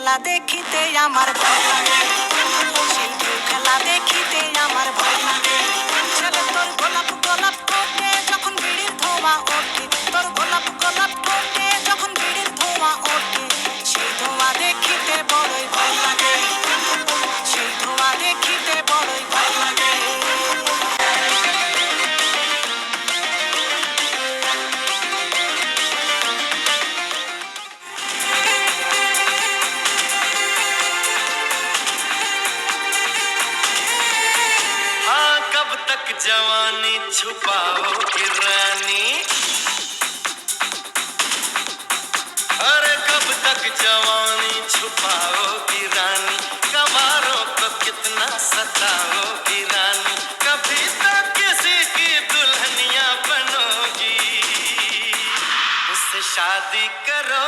খেলা দেখিতে আমার ভয় লাগে, সেই ঢেউ খেলা দেখিতে আমার ভয় লাগে। ছেলে তোর গোলাপ গোলাপ ঠোঁটে যখন বিড়ির ধোঁয়া ওঠে, তোর গোলাপ গোলাপ ঠোঁটে যখন বিড়ির ধোঁয়া ওঠে, সেই ধোঁয়া দেখিতে বড়ই ভয় লাগে, সেই ধোঁয়া দেখিতে বড়ই ভয় লাগে। कब तक जवानी छुपाओगी रानी, अरे कब तक जवानी छुपाओगी रानी, कवारों को कितना सताओगी रानी, कभी तो किसी की दुल्हनिया बनोगी, उससे शादी करो